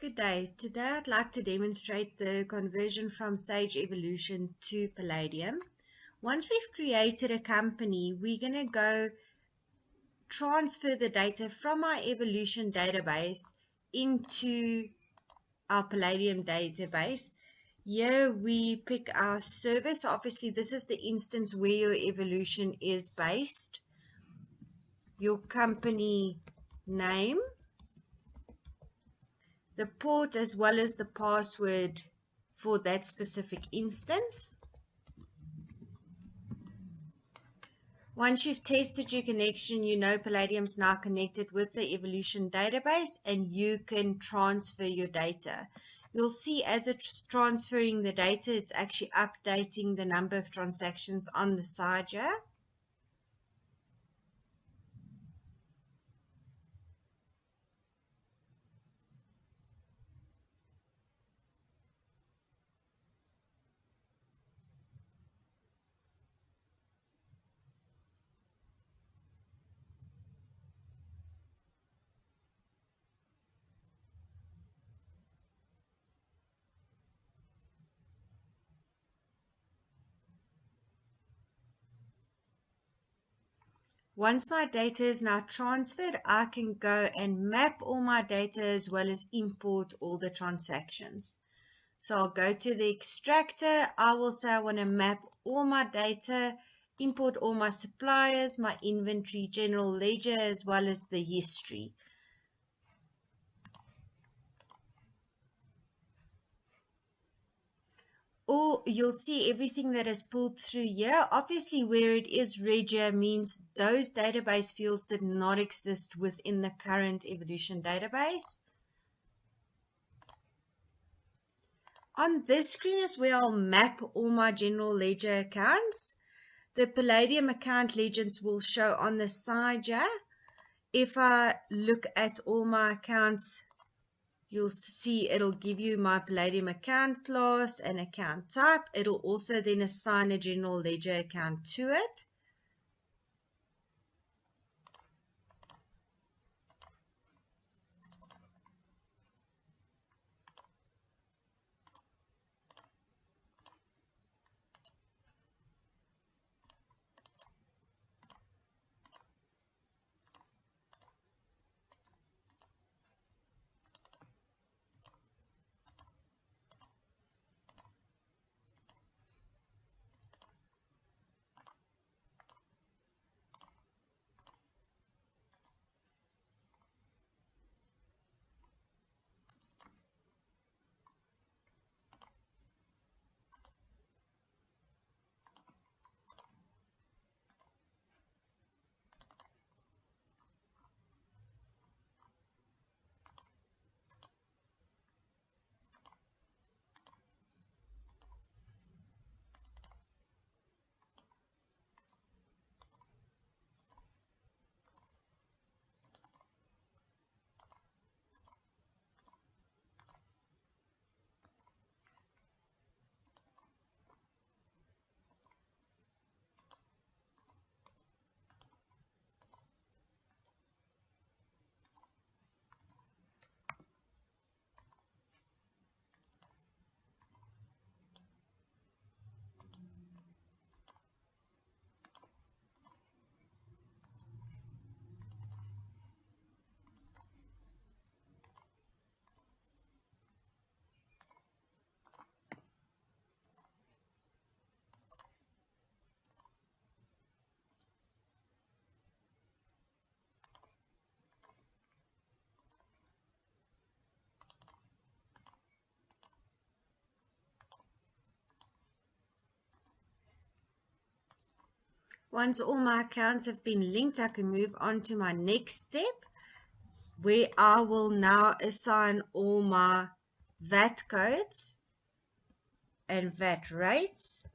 Good day. Today I'd like to demonstrate the conversion from Sage Evolution to Palladium. Once we've created a company, we're going to go transfer the data from our Evolution database into our Palladium database. Here we pick our service. Obviously, this is the instance where your Evolution is based. Your company name, the port as well as the password for that specific instance. Once you've tested your connection, you know Palladium's now connected with the Evolution database and you can transfer your data. You'll see as it's transferring the data, it's actually updating the number of transactions on the side here. Once my data is now transferred, I can go and map all my data as well as import all the transactions. So I'll go to the extractor. I will say I want to map all my data, import all my suppliers, my inventory, general ledger, as well as the history. Or you'll see everything that is pulled through here. Obviously, where it is red here means those database fields did not exist within the current Evolution database. On this screen is where I'll map all my general ledger accounts. The Palladium account legends will show on the side here. If I look at all my accounts, you'll see it'll give you my Palladium account class and account type. It'll also then assign a general ledger account to it. Once all my accounts have been linked, I can move on to my next step, where I will now assign all my VAT codes and VAT rates.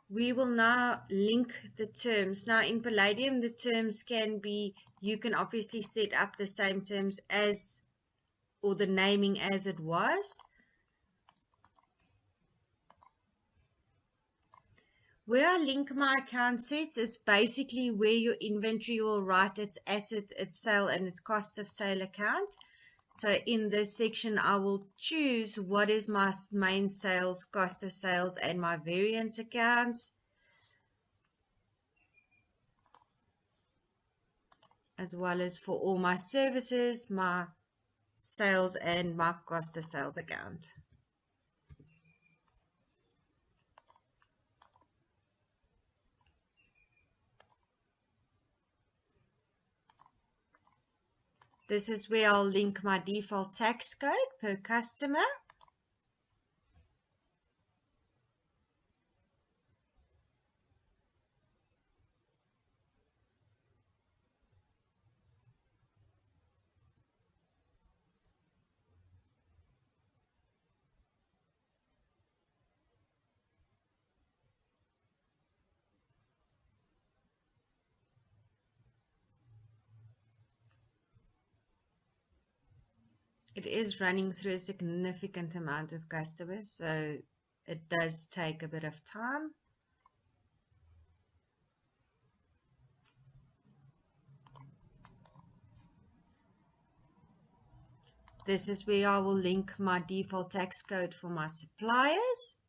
we will now link the terms. Now in Palladium, the terms can be, you can obviously set up the same terms as, or the naming as it was. Where I link my account sets is basically where your inventory will write its asset, its sale, and its cost of sale account. So in this section, I will choose what is my main sales, cost of sales, and my variance accounts, as well as for all my services, my sales, and my cost of sales account. This is where I'll link my default tax code per customer. It is running through a significant amount of customers, so it does take a bit of time. This is where I will link my default tax code for my suppliers.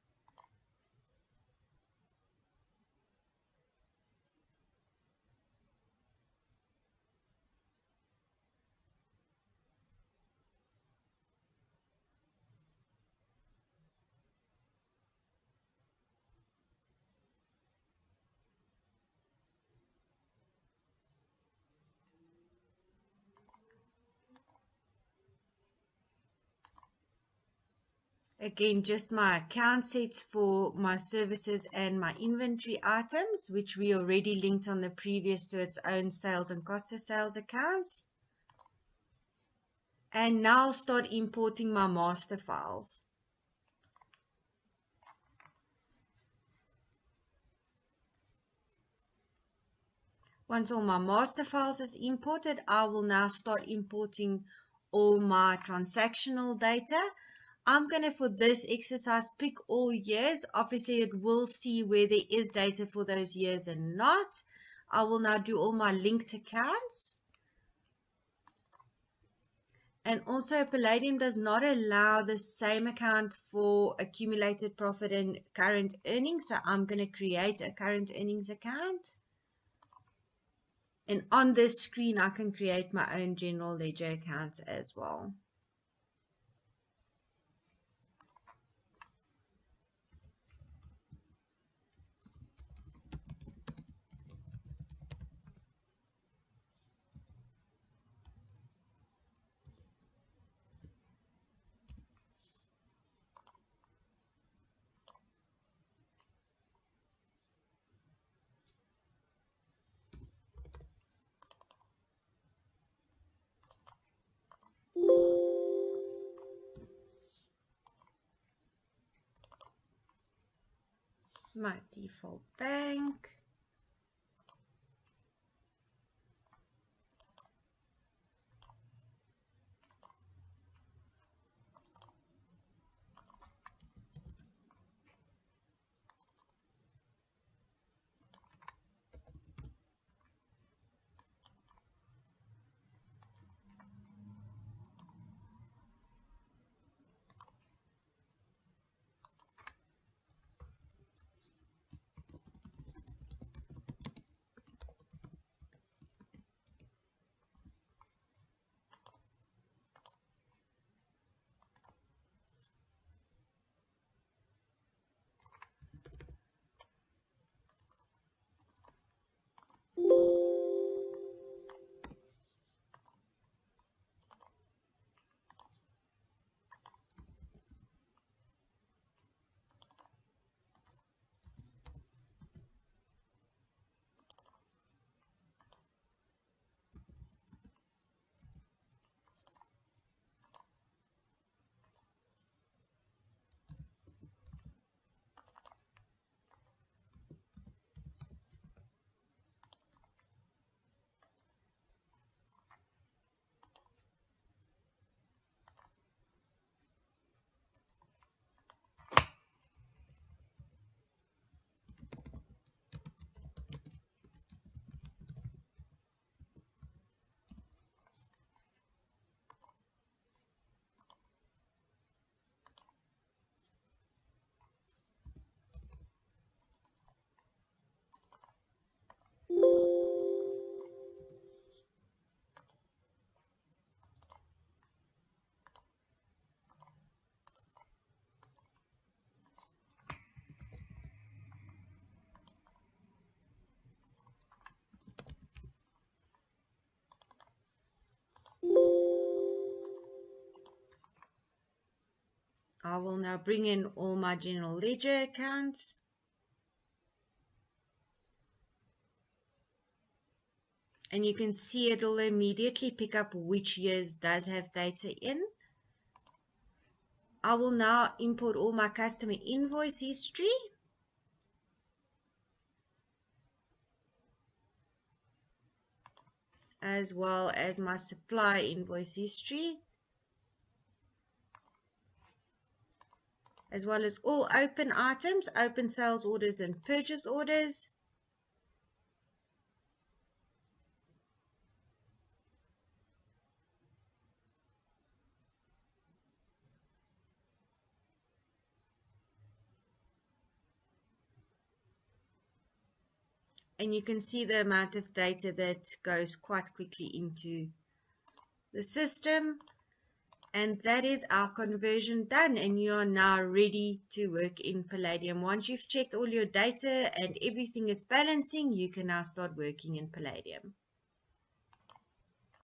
Again, just my account sets for my services and my inventory items, which we already linked on the previous to its own sales and cost of sales accounts. And now start importing my master files. Once all my master files is imported, I will now start importing all my transactional data. I'm going to, for this exercise, pick all years. Obviously, it will see where there is data for those years and not. I will now do all my linked accounts. And also, Palladium does not allow the same account for accumulated profit and current earnings. So I'm going to create a current earnings account. And on this screen, I can create my own general ledger accounts as well. My default bank. I will now bring in all my general ledger accounts. And you can see it'll immediately pick up which years does have data in. I will now import all my customer invoice history. As well as my supply invoice history. As well as all open items, open sales orders and purchase orders. And you can see the amount of data that goes quite quickly into the system. And that is our conversion done, and you are now ready to work in Palladium. Once you've checked all your data and everything is balancing, you can now start working in Palladium.